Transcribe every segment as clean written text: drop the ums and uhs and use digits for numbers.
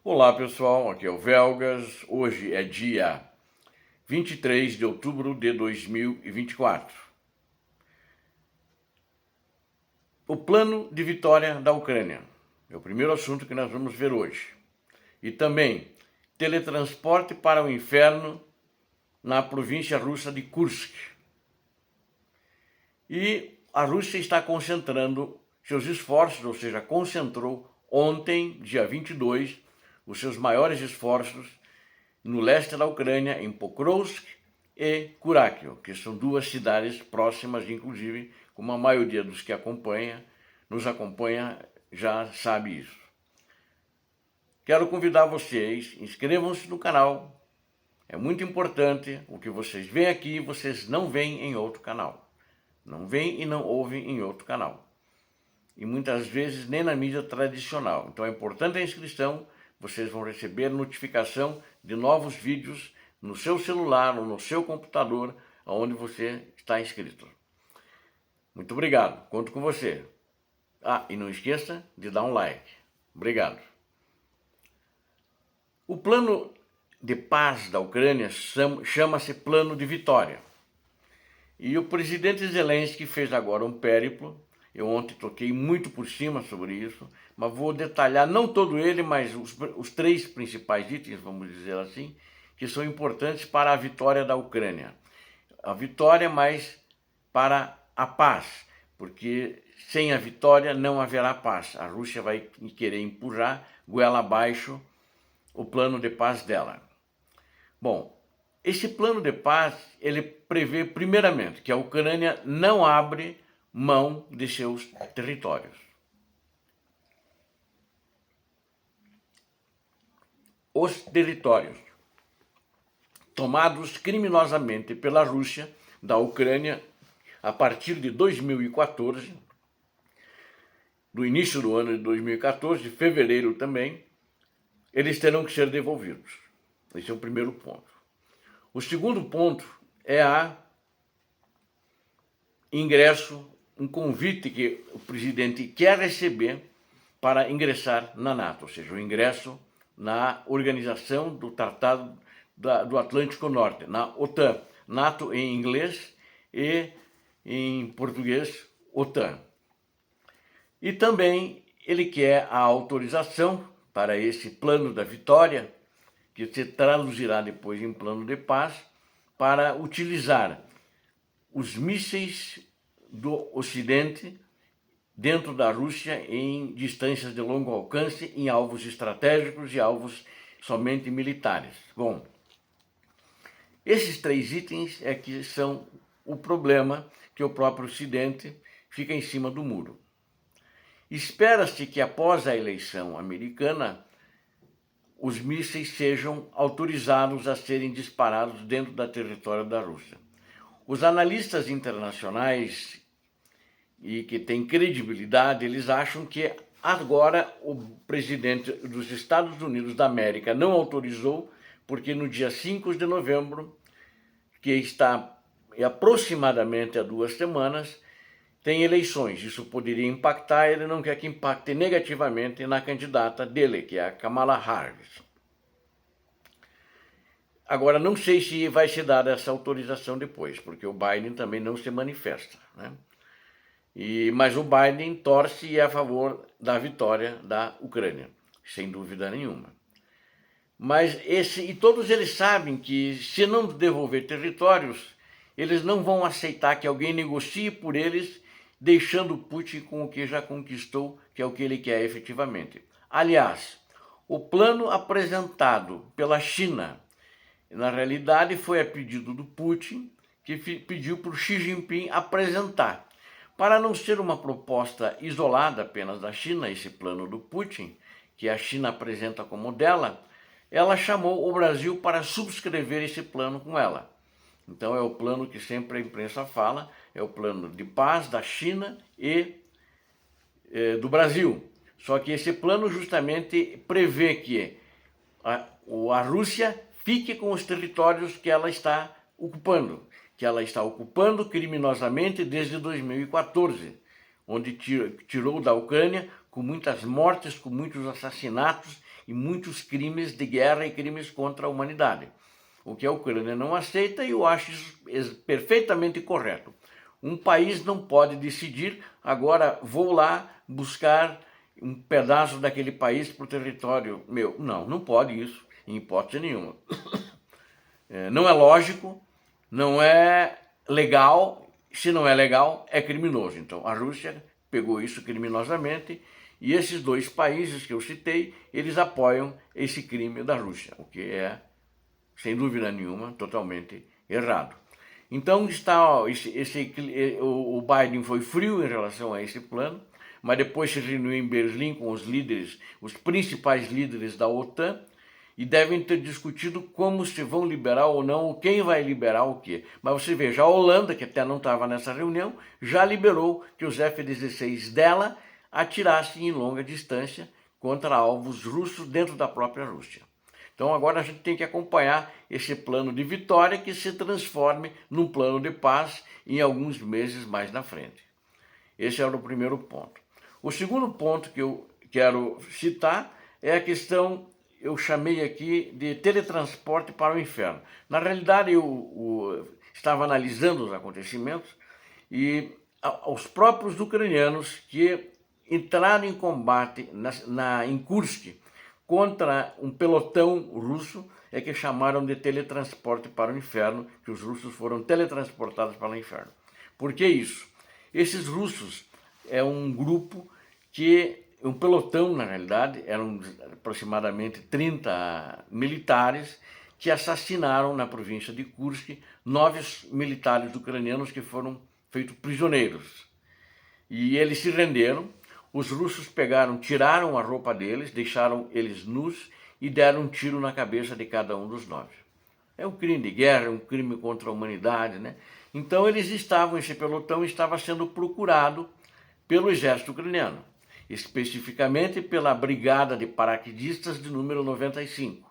Olá pessoal, aqui é o Velgas. Hoje é dia 23 de outubro de 2024. O plano de vitória da Ucrânia é o primeiro assunto que nós vamos ver hoje. E também teletransporte para o inferno na província russa de Kursk. E a Rússia está concentrando seus esforços, ou seja, concentrou ontem, dia 22, os seus maiores esforços no leste da Ucrânia, em Pokrovsk e Kurakio, que são duas cidades próximas, inclusive, como a maioria dos que nos acompanha já sabe isso. Quero convidar vocês, inscrevam-se no canal, é muito importante, o que vocês veem aqui, vocês não veem em outro canal. Não veem e não ouvem em outro canal. E muitas vezes nem na mídia tradicional. Então é importante a inscrição, vocês vão receber notificação de novos vídeos no seu celular ou no seu computador, onde você está inscrito. Muito obrigado, conto com você. E não esqueça de dar um like. Obrigado. O plano de paz da Ucrânia chama-se Plano de Vitória. E o presidente Zelensky fez agora um périplo. Eu ontem toquei muito por cima sobre isso, mas vou detalhar, não todo ele, mas os três principais itens, vamos dizer assim, que são importantes para a vitória da Ucrânia. A vitória, mas para a paz, porque sem a vitória não haverá paz. A Rússia vai querer empurrar goela abaixo o plano de paz dela. Bom, esse plano de paz, ele prevê primeiramente que a Ucrânia não abre mão de seus territórios. Os territórios tomados criminosamente pela Rússia da Ucrânia a partir de 2014, do início do ano de 2014, de fevereiro também, eles terão que ser devolvidos. Esse é o primeiro ponto. O segundo ponto é um convite que o presidente quer receber para ingressar na NATO, ou seja, o ingresso na Organização do Tratado do Atlântico Norte, na OTAN, NATO em inglês e em português, OTAN. E também ele quer a autorização para esse plano da vitória, que se traduzirá depois em plano de paz, para utilizar os mísseis do Ocidente dentro da Rússia em distâncias de longo alcance, em alvos estratégicos e alvos somente militares. Bom, esses três itens é que são o problema que o próprio Ocidente fica em cima do muro. Espera-se que após a eleição americana, os mísseis sejam autorizados a serem disparados dentro do território da Rússia. Os analistas internacionais e que têm credibilidade, eles acham que agora o presidente dos Estados Unidos da América não autorizou, porque no dia 5 de novembro, que está aproximadamente há 2 semanas, tem eleições. Isso poderia impactar, ele não quer que impacte negativamente na candidata dele, que é a Kamala Harris. Agora, não sei se vai se dar essa autorização depois, porque o Biden também não se manifesta, né? Mas o Biden torce e é a favor da vitória da Ucrânia, sem dúvida nenhuma. Mas todos eles sabem que se não devolver territórios, eles não vão aceitar que alguém negocie por eles, deixando Putin com o que já conquistou, que é o que ele quer efetivamente. Aliás, o plano apresentado pela China, na realidade, foi a pedido do Putin, que pediu para o Xi Jinping apresentar. Para não ser uma proposta isolada apenas da China, esse plano do Putin, que a China apresenta como dela, ela chamou o Brasil para subscrever esse plano com ela. Então é o plano que sempre a imprensa fala, é o plano de paz da China e do Brasil. Só que esse plano justamente prevê que a Rússia fique com os territórios que ela está ocupando, criminosamente desde 2014, onde tirou da Ucrânia com muitas mortes, com muitos assassinatos e muitos crimes de guerra e crimes contra a humanidade. O que a Ucrânia não aceita, e eu acho isso perfeitamente correto. Um país não pode decidir, agora vou lá buscar um pedaço daquele país para o território meu. Não, não pode isso, em hipótese nenhuma. Não é lógico, não é legal. Se não é legal, é criminoso. Então, a Rússia pegou isso criminosamente, e esses dois países que eu citei, eles apoiam esse crime da Rússia, o que é, sem dúvida nenhuma, totalmente errado. Então, o Biden foi frio em relação a esse plano, mas depois se reuniu em Berlim com os líderes, os principais líderes da OTAN, e devem ter discutido como se vão liberar ou não, ou quem vai liberar o quê. Mas você veja, a Holanda, que até não estava nessa reunião, já liberou que os F-16 dela atirassem em longa distância contra alvos russos dentro da própria Rússia. Então agora a gente tem que acompanhar esse plano de vitória que se transforme num plano de paz em alguns meses mais na frente. Esse era o primeiro ponto. O segundo ponto que eu quero citar é a questão, eu chamei aqui de teletransporte para o inferno. Na realidade, eu estava analisando os acontecimentos e os próprios ucranianos que entraram em combate em Kursk contra um pelotão russo é que chamaram de teletransporte para o inferno, que os russos foram teletransportados para o inferno. Por que isso? Esses russos é um grupo um pelotão, na realidade, eram aproximadamente 30 militares que assassinaram na província de Kursk 9 militares ucranianos que foram feitos prisioneiros. E eles se renderam, os russos tiraram a roupa deles, deixaram eles nus e deram um tiro na cabeça de cada um dos 9. É um crime de guerra, é um crime contra a humanidade, né? Então esse pelotão estava sendo procurado pelo exército ucraniano, especificamente pela Brigada de Paraquedistas de número 95.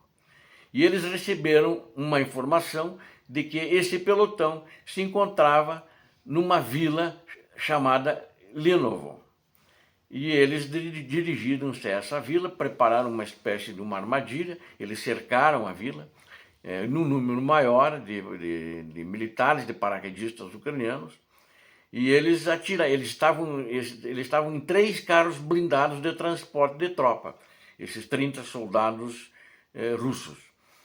E eles receberam uma informação de que esse pelotão se encontrava numa vila chamada Linovo. E eles dirigiram-se a essa vila, prepararam uma espécie de uma armadilha, eles cercaram a vila, num número maior de militares, de paraquedistas ucranianos, e eles estavam em 3 carros blindados de transporte de tropa, esses 30 soldados russos.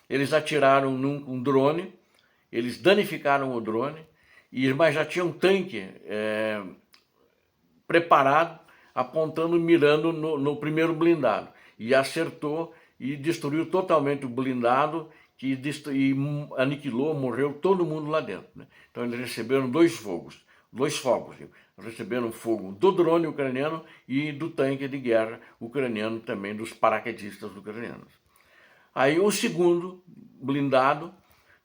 Eles atiraram num drone, eles danificaram o drone, mas já tinha um tanque preparado, apontando, mirando no primeiro blindado. E acertou e destruiu totalmente o blindado, e aniquilou, morreu todo mundo lá dentro, né? Então eles receberam 2 fogos. Receberam fogo do drone ucraniano e do tanque de guerra ucraniano, também dos paraquedistas ucranianos. Aí o segundo blindado,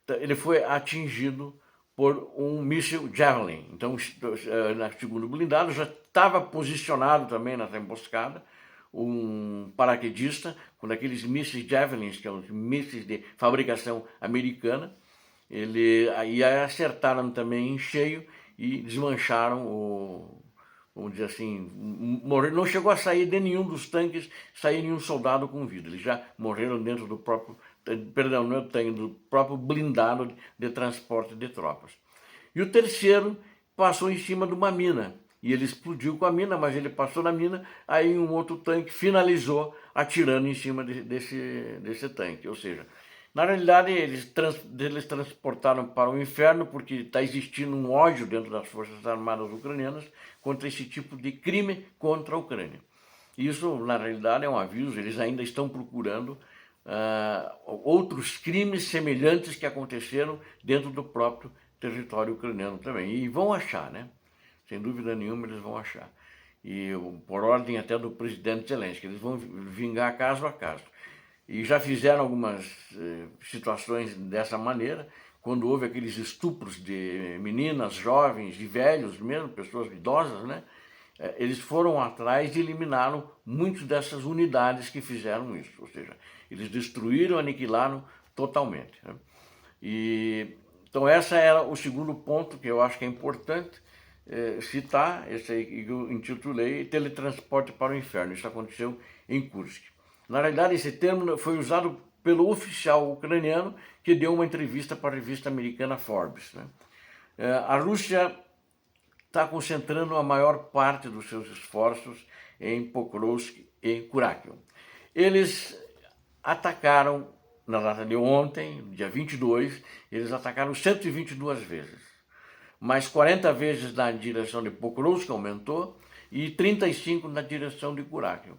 ele foi atingido por um míssil Javelin. Então, no segundo blindado já estava posicionado também nessa emboscada um paraquedista com aqueles mísseis Javelins, que são mísseis de fabricação americana. Aí acertaram também em cheio e desmancharam vamos dizer assim, não chegou a sair de nenhum dos tanques, sair nenhum soldado com vida. Eles já morreram dentro do próprio, perdão, não é o tanque, do próprio blindado de transporte de tropas. E o terceiro passou em cima de uma mina, e ele explodiu com a mina, mas ele passou na mina, aí um outro tanque finalizou atirando em cima desse tanque. Ou seja, na realidade eles transportaram para o inferno porque está existindo um ódio dentro das Forças Armadas ucranianas contra esse tipo de crime contra a Ucrânia. Isso, na realidade, é um aviso, eles ainda estão procurando outros crimes semelhantes que aconteceram dentro do próprio território ucraniano também. E vão achar, né? Sem dúvida nenhuma eles vão achar. E por ordem até do presidente Zelensky, eles vão vingar caso a caso. E já fizeram algumas situações dessa maneira, quando houve aqueles estupros de meninas, jovens, de velhos mesmo, pessoas idosas, né? Eles foram atrás e eliminaram muitas dessas unidades que fizeram isso. Ou seja, eles destruíram, aniquilaram totalmente, né? Então esse era o segundo ponto que eu acho que é importante, citar, esse aí que eu intitulei Teletransporte para o Inferno. Isso aconteceu em Kursk. Na realidade, esse termo foi usado pelo oficial ucraniano que deu uma entrevista para a revista americana Forbes, né? A Rússia está concentrando a maior parte dos seus esforços em Pokrovsk e Kurakium. Eles atacaram, na data de ontem, dia 22, eles atacaram 122 vezes. Mais 40 vezes na direção de Pokrovsk, aumentou, e 35 na direção de Kurakium.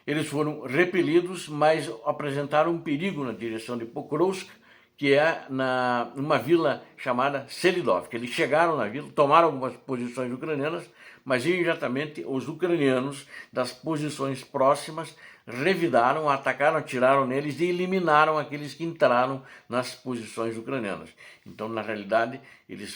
Eles foram repelidos, mas apresentaram um perigo na direção de Pokrovsk, que é numa vila chamada Selidov. Eles chegaram na vila, tomaram algumas posições ucranianas, mas imediatamente os ucranianos das posições próximas revidaram, atacaram, atiraram neles e eliminaram aqueles que entraram nas posições ucranianas. Então, na realidade,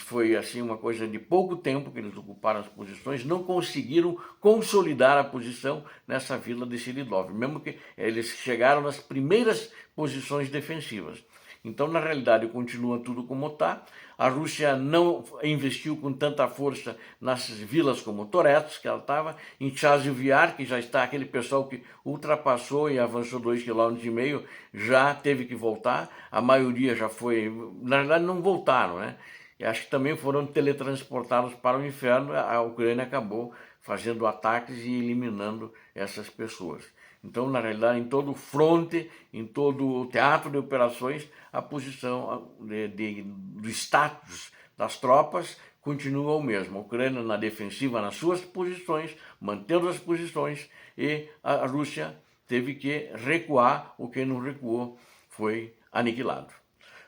foi assim uma coisa de pouco tempo que eles ocuparam as posições, não conseguiram consolidar a posição nessa vila de Selidov, mesmo que eles chegaram nas primeiras posições defensivas. Então, na realidade, continua tudo como está. A Rússia não investiu com tanta força nas vilas como Toretsk, que ela estava, em Chasiv Yar, que já está aquele pessoal que ultrapassou e avançou 2,5 km, já teve que voltar. A maioria já foi, na realidade não voltaram, né? E acho que também foram teletransportados para o inferno. A Ucrânia acabou fazendo ataques e eliminando essas pessoas. Então, na realidade, em todo o fronte, em todo o teatro de operações, a posição do status das tropas continua o mesmo. A Ucrânia na defensiva nas suas posições, mantendo as posições, e a Rússia teve que recuar. O que não recuou foi aniquilado.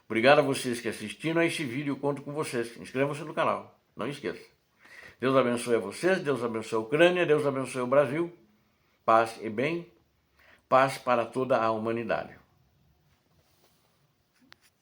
Obrigado a vocês que assistiram a esse vídeo. Eu conto com vocês. Inscreva-se no canal. Não esqueça. Deus abençoe a vocês, Deus abençoe a Ucrânia, Deus abençoe o Brasil. Paz e bem. Paz para toda a humanidade.